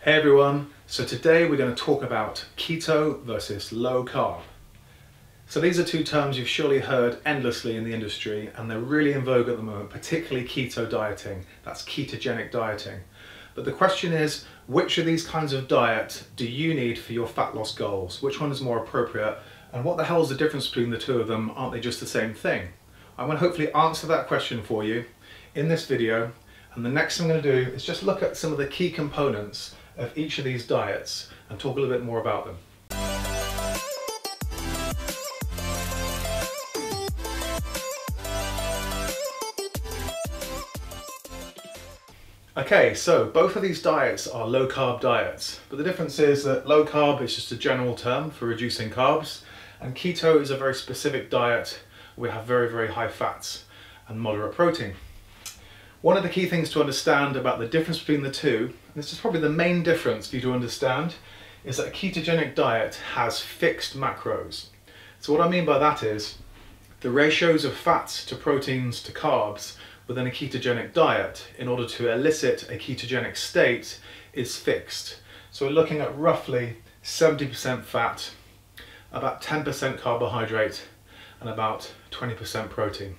Hey everyone, so today we're going to talk about keto versus low carb. So these are two terms you've surely heard endlessly in the industry, and they're really in vogue at the moment, particularly keto dieting, that's ketogenic dieting. But the question is, which of these kinds of diet do you need for your fat loss goals? Which one is more appropriate? And what the hell is the difference between the two of them? Aren't they just the same thing? I want to hopefully answer that question for you in this video. And the next thing I'm going to do is just look at some of the key components of each of these diets and talk a little bit more about them. Okay, so both of these diets are low carb diets, but the difference is that low carb is just a general term for reducing carbs, and keto is a very specific diet where we have very, very high fats and moderate protein. One of the key things to understand about the difference between the two, and this is probably the main difference for you to understand, is that a ketogenic diet has fixed macros. So what I mean by that is the ratios of fats to proteins to carbs within a ketogenic diet in order to elicit a ketogenic state is fixed. So we're looking at roughly 70% fat, about 10% carbohydrate, and about 20% protein.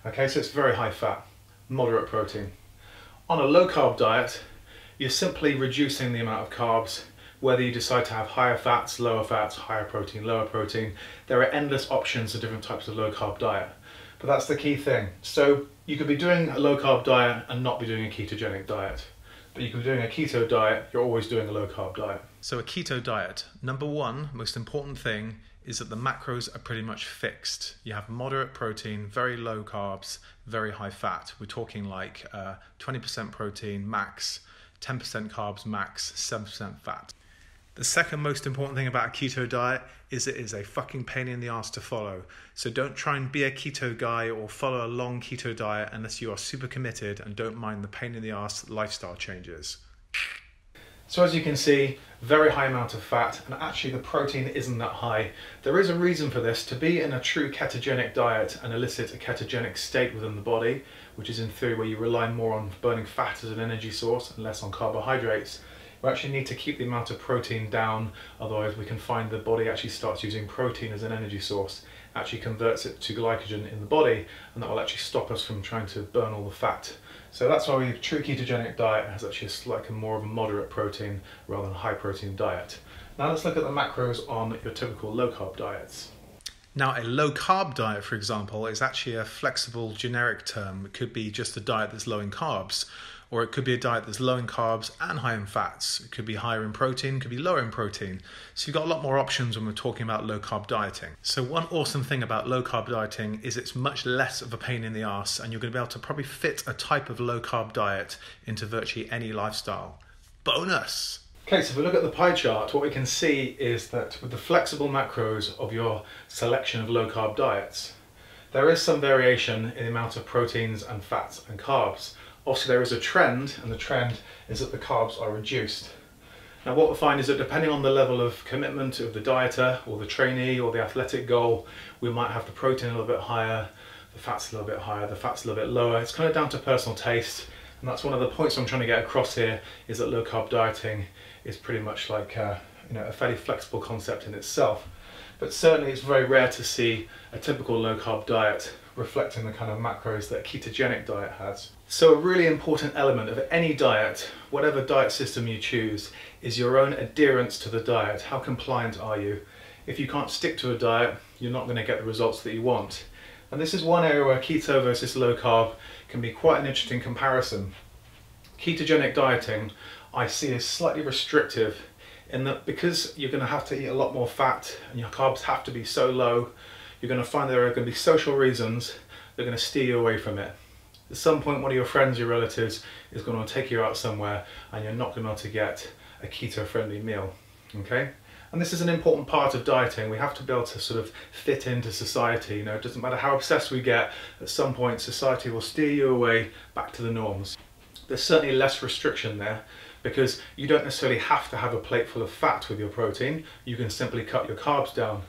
Okay, so it's very high fat, moderate protein. On a low carb diet, you're simply reducing the amount of carbs, whether you decide to have higher fats, higher protein, lower protein. There are endless options of different types of low carb diet, but that's the key thing. So you could be doing a low carb diet and not be doing a ketogenic diet, but you could be doing a keto diet, you're always doing a low carb diet. So a keto diet, number one, most important thing is that the macros are pretty much fixed. You have moderate protein, very low carbs, very high fat. We're talking like 20% protein max, 10% carbs max, 7% fat. The second most important thing about a keto diet is it is a fucking pain in the ass to follow. So don't try and be a keto guy or follow a long keto diet unless you are super committed and don't mind the pain in the ass lifestyle changes. So as you can see, very high amount of fat, and actually the protein isn't that high. There is a reason for this. To be in a true ketogenic diet and elicit a ketogenic state within the body, which is in theory where you rely more on burning fat as an energy source and less on carbohydrates, we actually need to keep the amount of protein down, otherwise we can find the body actually starts using protein as an energy source, actually converts it to glycogen in the body, and that will actually stop us from trying to burn all the fat. So that's why a true ketogenic diet has actually like more of a moderate protein rather than a high protein diet. Now let's look at the macros on your typical low carb diets. Now a low carb diet, for example, is actually a flexible generic term. It could be just a diet that's low in carbs, or it could be a diet that's low in carbs and high in fats. It could be higher in protein, could be lower in protein. So you've got a lot more options when we're talking about low carb dieting. So one awesome thing about low carb dieting is it's much less of a pain in the ass, and you're going to be able to probably fit a type of low carb diet into virtually any lifestyle. Bonus! Okay, so if we look at the pie chart, what we can see is that with the flexible macros of your selection of low carb diets, there is some variation in the amount of proteins and fats and carbs. Obviously there is a trend, and the trend is that the carbs are reduced. Now what we'll find is that depending on the level of commitment of the dieter or the trainee or the athletic goal, we might have the protein a little bit higher, the fats a little bit higher, the fats a little bit lower. It's kind of down to personal taste, and that's one of the points I'm trying to get across here, is that low carb dieting is pretty much like a fairly flexible concept in itself. But certainly it's very rare to see a typical low carb diet reflecting the kind of macros that a ketogenic diet has. So a really important element of any diet, whatever diet system you choose, is your own adherence to the diet. How compliant are you? If you can't stick to a diet, you're not going to get the results that you want. And this is one area where keto versus low carb can be quite an interesting comparison. Ketogenic dieting I see as slightly restrictive in that because you're going to have to eat a lot more fat and your carbs have to be so low, you're going to find there are going to be social reasons that are going to steer you away from it. At some point one of your friends, your relatives, is going to take you out somewhere and you're not going to be able to get a keto friendly meal. Okay? And this is an important part of dieting. We have to be able to sort of fit into society. It doesn't matter how obsessed we get, at some point society will steer you away back to the norms. There's certainly less restriction there, because you don't necessarily have to have a plate full of fat with your protein. You can simply cut your carbs down.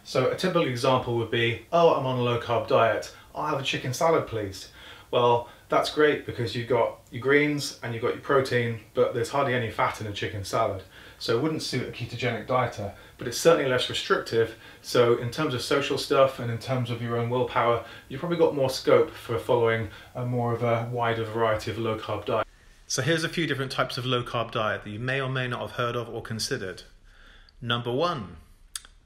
So a typical example would be, oh, I'm on a low carb diet, I'll have a chicken salad please. Well, That's great because you've got your greens and you've got your protein, but there's hardly any fat in a chicken salad. So it wouldn't suit a ketogenic dieter, but it's certainly less restrictive. So in terms of social stuff and in terms of your own willpower, you've probably got more scope for following a more of a wider variety of low carb diet. So here's a few different types of low carb diet that you may or may not have heard of or considered. Number 1,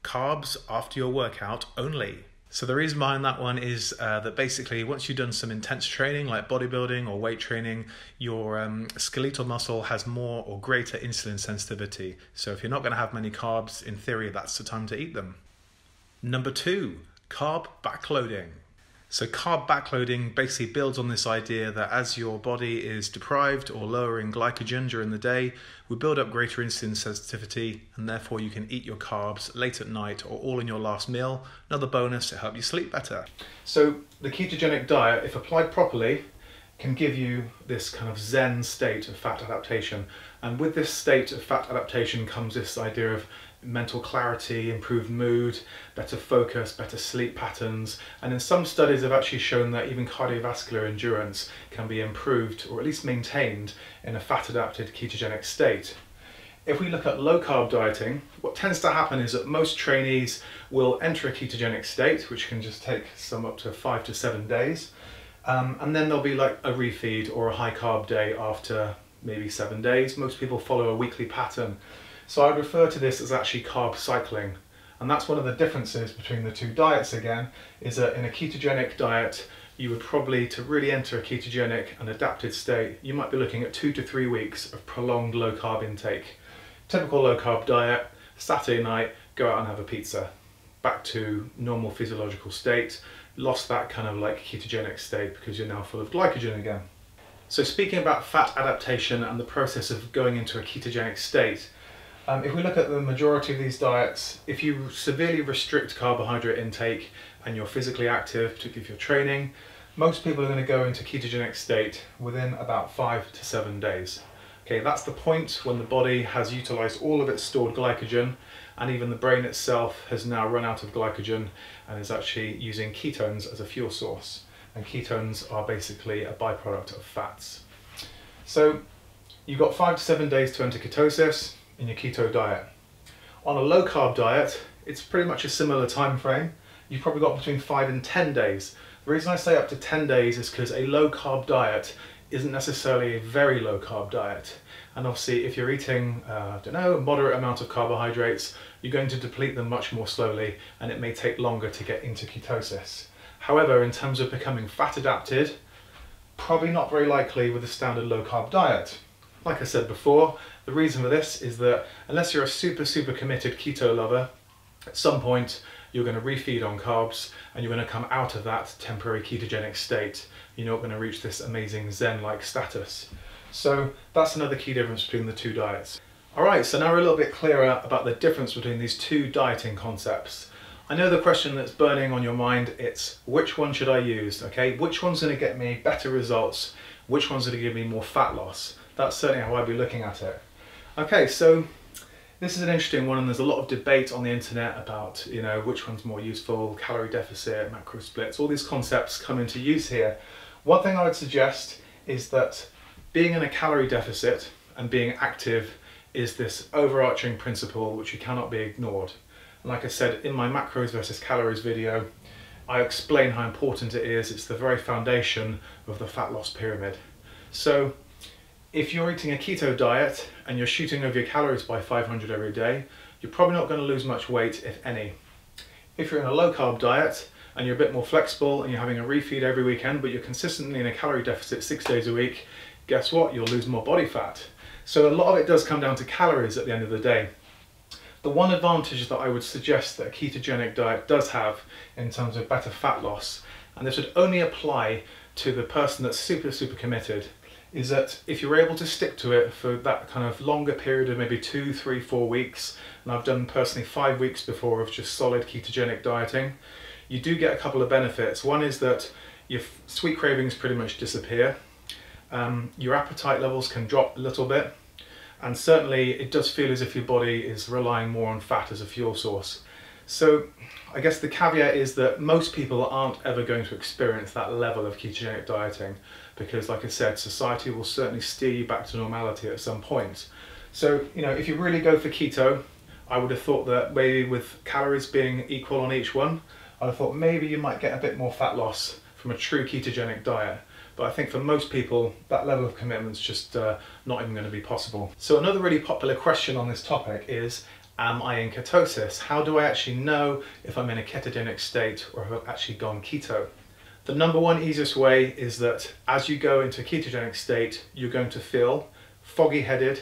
carbs after your workout only. So the reason behind that one is that basically once you've done some intense training like bodybuilding or weight training, your skeletal muscle has more or greater insulin sensitivity. So if you're not going to have many carbs, in theory, that's the time to eat them. Number 2, carb backloading. So carb backloading basically builds on this idea that as your body is deprived or lower in glycogen during the day, we build up greater insulin sensitivity, and therefore you can eat your carbs late at night or all in your last meal. Another bonus to help you sleep better. So the ketogenic diet, if applied properly, can give you this kind of zen state of fat adaptation. And with this state of fat adaptation comes this idea of mental clarity, improved mood, better focus, better sleep patterns, and in some studies have actually shown that even cardiovascular endurance can be improved or at least maintained in a fat adapted ketogenic state. If we look at low carb dieting, what tends to happen is that most trainees will enter a ketogenic state, which can just take some up to 5 to 7 days, and then there'll be like a refeed or a high carb day after maybe 7 days. Most people follow a weekly pattern. So I'd refer to this as actually carb cycling. And that's one of the differences between the two diets again, is that in a ketogenic diet, you would probably, to really enter a ketogenic and adapted state, you might be looking at 2 to 3 weeks of prolonged low carb intake. Typical low carb diet, Saturday night, go out and have a pizza. Back to normal physiological state, lost that kind of like ketogenic state because you're now full of glycogen again. So speaking about fat adaptation and the process of going into a ketogenic state, if we look at the majority of these diets, if you severely restrict carbohydrate intake and you're physically active, particularly if you're training, most people are going to go into ketogenic state within about 5 to 7 days. Okay, that's the point when the body has utilized all of its stored glycogen, and even the brain itself has now run out of glycogen and is actually using ketones as a fuel source. And ketones are basically a byproduct of fats. So you've got 5 to 7 days to enter ketosis in your keto diet. On a low carb diet, it's pretty much a similar time frame. You've probably got between 5 and 10 days. The reason I say up to 10 days is because a low carb diet isn't necessarily a very low carb diet. And obviously if you're eating, I don't know, a moderate amount of carbohydrates, you're going to deplete them much more slowly and it may take longer to get into ketosis. However, in terms of becoming fat adapted, probably not very likely with a standard low carb diet. Like I said before, the reason for this is that unless you're a super committed keto lover, at some point you're going to refeed on carbs and you're going to come out of that temporary ketogenic state. You're not going to reach this amazing zen-like status. So that's another key difference between the two diets. Alright, so now we're a little bit clearer about the difference between these two dieting concepts. I know the question that's burning on your mind, it's which one should I use, okay? Which one's going to get me better results? Which one's going to give me more fat loss? That's certainly how I'd be looking at it. Okay, so this is an interesting one, and there's a lot of debate on the internet about, you know, which one's more useful, calorie deficit, macro splits, all these concepts come into use here. One thing I would suggest is that being in a calorie deficit and being active is this overarching principle which you cannot be ignored. And like I said in my macros versus calories video, I explain how important it is. It's the very foundation of the fat loss pyramid. So if you're eating a keto diet and you're shooting over your calories by 500 every day, you're probably not going to lose much weight, if any. If you're in a low carb diet and you're a bit more flexible and you're having a refeed every weekend, but you're consistently in a calorie deficit 6 days a week, guess what? You'll lose more body fat. So a lot of it does come down to calories at the end of the day. The one advantage that I would suggest that a ketogenic diet does have in terms of better fat loss, and this would only apply to the person that's super committed, is that if you're able to stick to it for that kind of longer period of maybe 2, 3, 4 weeks, and I've done personally 5 weeks before of just solid ketogenic dieting, you do get a couple of benefits. One is that your sweet cravings pretty much disappear, your appetite levels can drop a little bit, and certainly it does feel as if your body is relying more on fat as a fuel source. So I guess the caveat is that most people aren't ever going to experience that level of ketogenic dieting because, like I said, society will certainly steer you back to normality at some point. So, you know, if you really go for keto, I would have thought that maybe with calories being equal on each one, I'd have thought maybe you might get a bit more fat loss from a true ketogenic diet. But I think for most people, that level of commitment's just not even going to be possible. So another really popular question on this topic is, am I in ketosis? How do I actually know if I'm in a ketogenic state or if I've actually gone keto? The number one easiest way is that as you go into a ketogenic state, you're going to feel foggy-headed,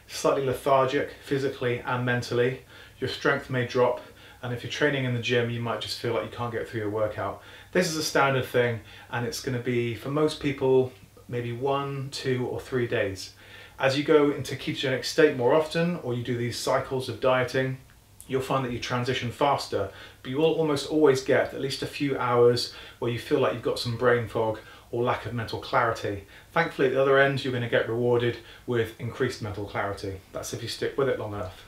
slightly lethargic physically and mentally. Your strength may drop, and if you're training in the gym, you might just feel like you can't get through your workout. This is a standard thing, and it's going to be, for most people, maybe 1, 2 or 3 days. As you go into ketogenic state more often, or you do these cycles of dieting, you'll find that you transition faster, but you will almost always get at least a few hours where you feel like you've got some brain fog or lack of mental clarity. Thankfully, at the other end, you're going to get rewarded with increased mental clarity. That's if you stick with it long enough.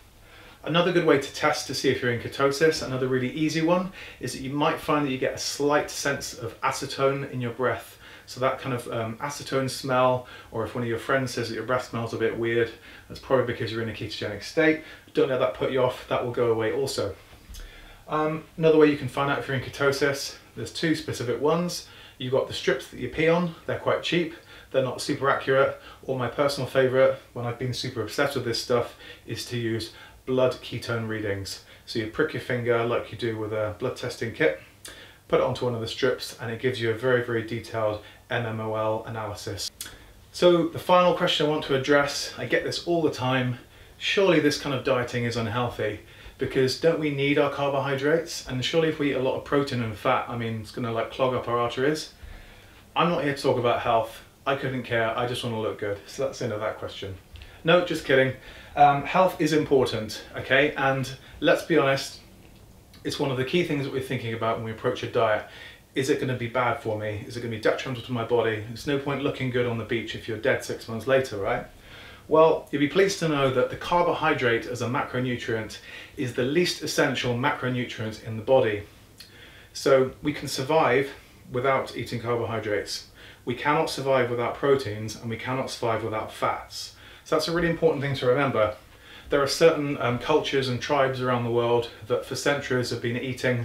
Another good way to test to see if you're in ketosis, another really easy one, is that you might find that you get a slight sense of acetone in your breath. So that kind of acetone smell, or if one of your friends says that your breath smells a bit weird, that's probably because you're in a ketogenic state. Don't let that put you off, that will go away also. Another way you can find out if you're in ketosis, there's 2 specific ones. You've got the strips that you pee on, they're quite cheap, they're not super accurate, or my personal favourite, when I've been super obsessed with this stuff, is to use blood ketone readings. So you prick your finger like you do with a blood testing kit, put it onto one of the strips, and it gives you a very, very detailed mmol analysis. So the final question I want to address, I get this all the time, surely this kind of dieting is unhealthy, because don't we need our carbohydrates? And surely if we eat a lot of protein and fat, I mean, it's going to like clog up our arteries. I'm not here to talk about health. I couldn't care, I just want to look good. So that's the end of that question. No, just kidding. Health is important, okay? And let's be honest, it's one of the key things that we're thinking about when we approach a diet. Is it going to be bad for me? Is it going to be detrimental to my body? It's no point looking good on the beach if you're dead 6 months later, right? Well, you'll be pleased to know that the carbohydrate as a macronutrient is the least essential macronutrient in the body. So we can survive without eating carbohydrates. We cannot survive without proteins, and we cannot survive without fats. So that's a really important thing to remember. There are certain cultures and tribes around the world that for centuries have been eating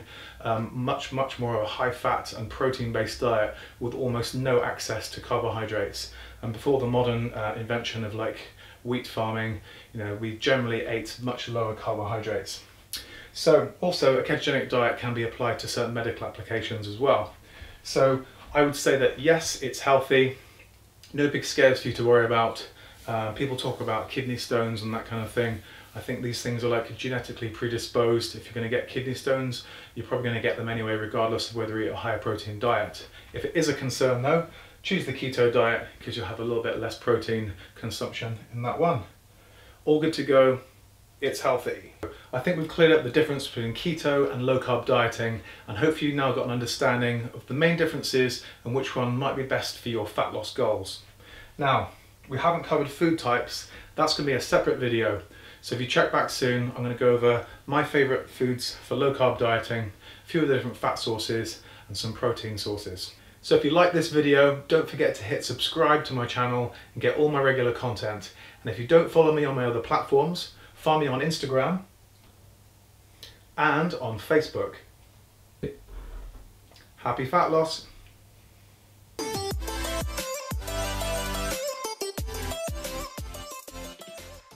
much more of a high fat and protein based diet with almost no access to carbohydrates. And before the modern invention of like wheat farming, you know, we generally ate much lower carbohydrates. So also a ketogenic diet can be applied to certain medical applications as well. So I would say that yes, it's healthy, no big scares for you to worry about. People talk about kidney stones and that kind of thing. I think these things are like genetically predisposed. If you're going to get kidney stones, you're probably going to get them anyway, regardless of whether you eat a higher protein diet. If it is a concern though, choose the keto diet because you'll have a little bit less protein consumption in that one. All good to go, it's healthy. I think we've cleared up the difference between keto and low carb dieting, and hopefully you've now got an understanding of the main differences and which one might be best for your fat loss goals. Now, we haven't covered food types. That's going to be a separate video. So if you check back soon, I'm going to go over my favourite foods for low carb dieting, a few of the different fat sources and some protein sources. So if you like this video, don't forget to hit subscribe to my channel and get all my regular content. And if you don't follow me on my other platforms, find me on Instagram and on Facebook. Happy fat loss!